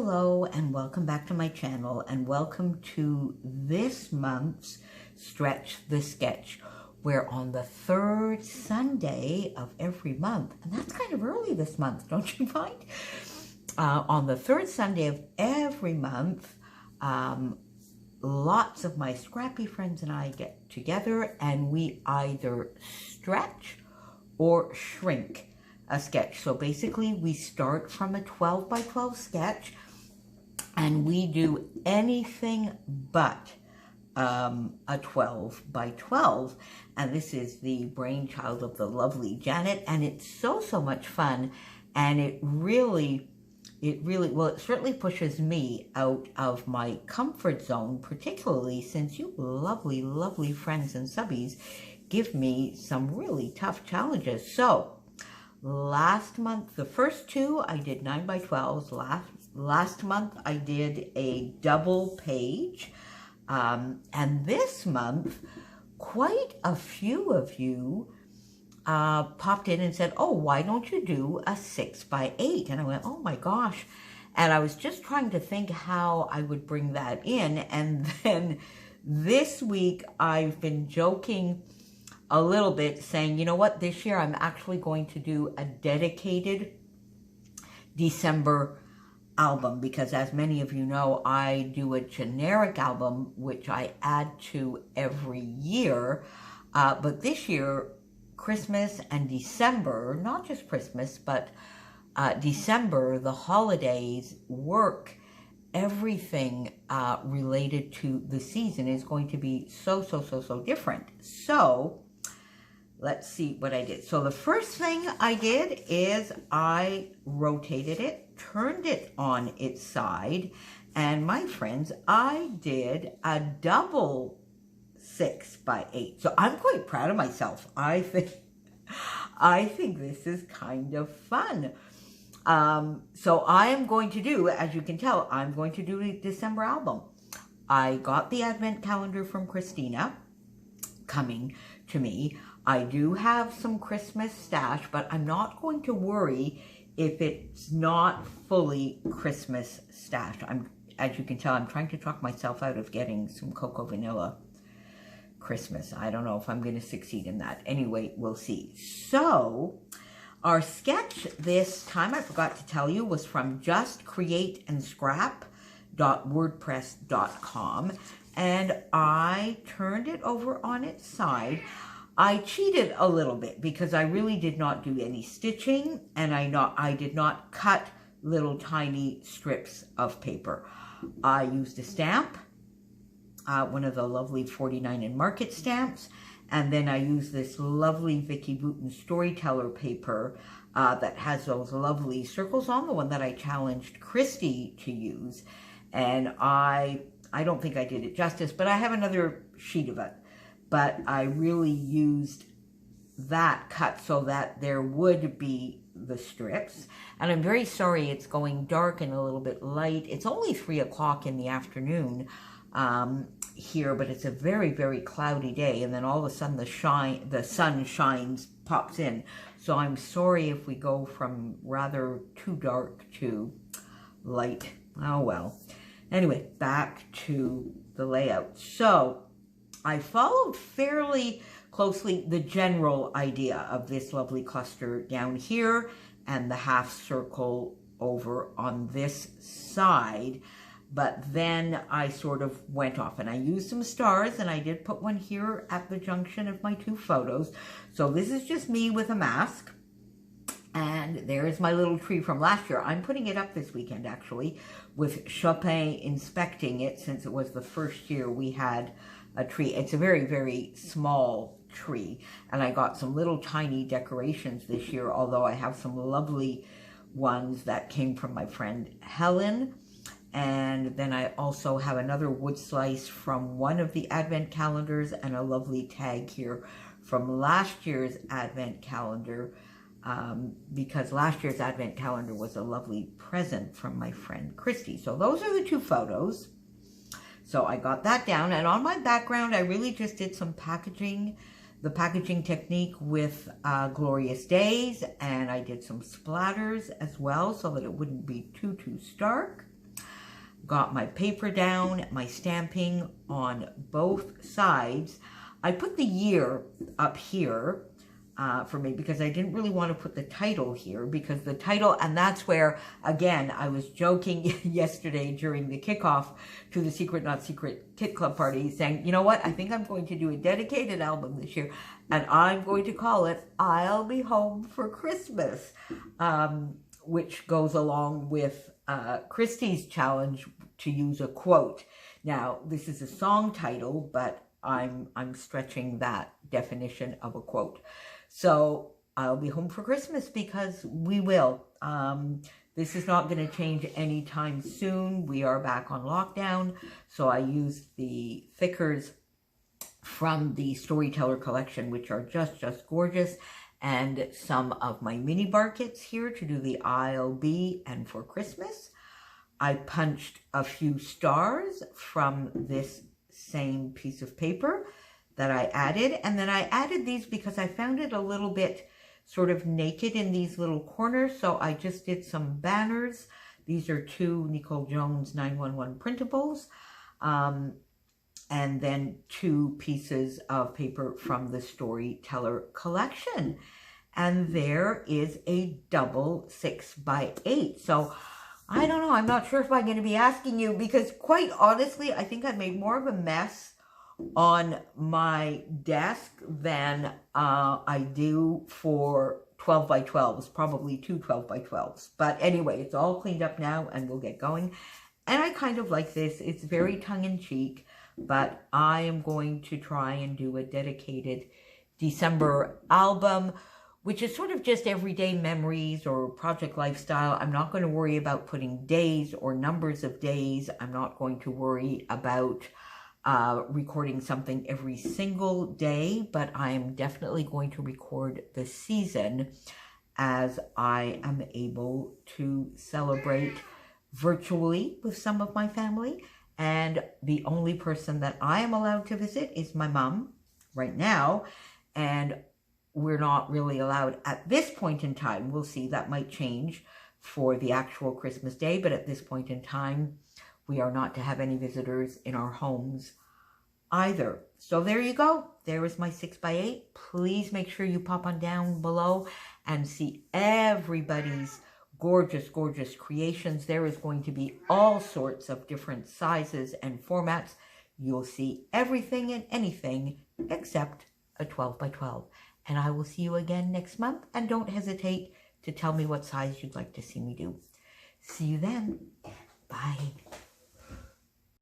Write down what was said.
Hello and welcome back to my channel, and welcome to this month's Stretch the Sketch. We're on the third Sunday of every month, and that's kind of early this month, don't you find? On the third Sunday of every month, lots of my scrappy friends and I get together and we either stretch or shrink a sketch. So basically we start from a 12 by 12 sketch and we do anything but a 12 by 12, and this is the brainchild of the lovely Janet, and it's so much fun, and it certainly pushes me out of my comfort zone, particularly since you lovely friends and subbies give me some really tough challenges. So last month, the first two, I did 9 by 12s. Last month, I did a double page. And this month, quite a few of you popped in and said, oh, why don't you do a 6 by 8? And I went, oh my gosh. And I was just trying to think how I would bring that in. And then this week, I've been joking a little bit, saying, you know what, this year I'm actually going to do a dedicated December album, because as many of you know, I do a generic album which I add to every year, but this year Christmas and December, not just Christmas but December, the holidays, work, everything related to the season is going to be so different. So let's see what I did. So the first thing I did is I rotated it, turned it on its side, and my friends, I did a double 6 by 8. So I'm quite proud of myself. I think this is kind of fun. So I am going to do, as you can tell, I'm going to do a December album. I got the advent calendar from Christina coming to me. I do have some Christmas stash, but I'm not going to worry if it's not fully Christmas stash. As you can tell, I'm trying to talk myself out of getting some Cocoa Vanilla Christmas. I don't know if I'm going to succeed in that. Anyway, we'll see. So our sketch this time, I forgot to tell you, was from justcreateendscrap.wordpress.com, and I turned it over on its side. I cheated a little bit because I really did not do any stitching, and I did not cut little tiny strips of paper. I used a stamp, one of the lovely 49 and Market stamps, and then I used this lovely Vicki Boutin Storyteller paper that has those lovely circles on, the one that I challenged Christy to use, and I don't think I did it justice, but I have another sheet of it. But I really used that cut so that there would be the strips. And I'm very sorry it's going dark and a little bit light. It's only 3 o'clock in the afternoon here, but it's a very cloudy day. And then all of a sudden the sun shines, pops in. So I'm sorry if we go from rather too dark to light. Oh well. Anyway, back to the layout. So I followed fairly closely the general idea of this lovely cluster down here and the half circle over on this side, but then I sort of went off and I used some stars, and I did put one here at the junction of my two photos. So this is just me with a mask, and there's my little tree from last year. I'm putting it up this weekend actually, with Chopin inspecting it, since it was the first year we had a tree. It's a very small tree, and I got some little tiny decorations this year, although I have some lovely ones that came from my friend Helen. And then I also have another wood slice from one of the advent calendars, and a lovely tag here from last year's advent calendar, because last year's advent calendar was a lovely present from my friend Christy. So those are the two photos. So I got that down, and on my background, I really just did some packaging, the packaging technique with Glorious Days, and I did some splatters as well so that it wouldn't be too stark. got my paper down, my stamping on both sides. I put the year up here for me because I didn't really want to put the title here, because the title, and that's where, again, I was joking yesterday during the kickoff to the Secret Not Secret Kit Club party, saying, you know what, I think I'm going to do a dedicated album this year, and I'm going to call it I'll Be Home for Christmas, which goes along with Christy's challenge to use a quote. Now, this is a song title, but I'm stretching that definition of a quote. So I'll be home for Christmas, because we will. This is not going to change anytime soon. We are back on lockdown. So I used the thickers from the Storyteller collection, which are just gorgeous, and some of my mini bar kits here to do the I'll Be and for Christmas. I punched a few stars from this same piece of paper that I added, and then I added these because I found it a little bit sort of naked in these little corners, so I just did some banners. These are 2 Nicole Jones 911 printables, and then 2 pieces of paper from the Storyteller collection. And there is a double 6x8. So I don't know, I'm not sure if I'm going to be asking you, because quite honestly, I think I made more of a mess on my desk than I do for 12x12s, probably 2 12x12s. But anyway, it's all cleaned up now and we'll get going. And I kind of like this. It's very tongue-in-cheek, but I am going to try and do a dedicated December album, which is sort of just everyday memories or project lifestyle. I'm not going to worry about putting days or numbers of days. I'm not going to worry about recording something every single day, but I am definitely going to record the season as I am able to celebrate virtually with some of my family. And the only person that I am allowed to visit is my mom right now. And we're not really allowed at this point in time. We'll see, that might change for the actual Christmas day, but at this point in time, we are not to have any visitors in our homes either. So there you go. There is my 6x8. Please make sure you pop on down below and see everybody's gorgeous creations. There is going to be all sorts of different sizes and formats. You'll see everything and anything except a 12x12. And I will see you again next month. And don't hesitate to tell me what size you'd like to see me do. See you then.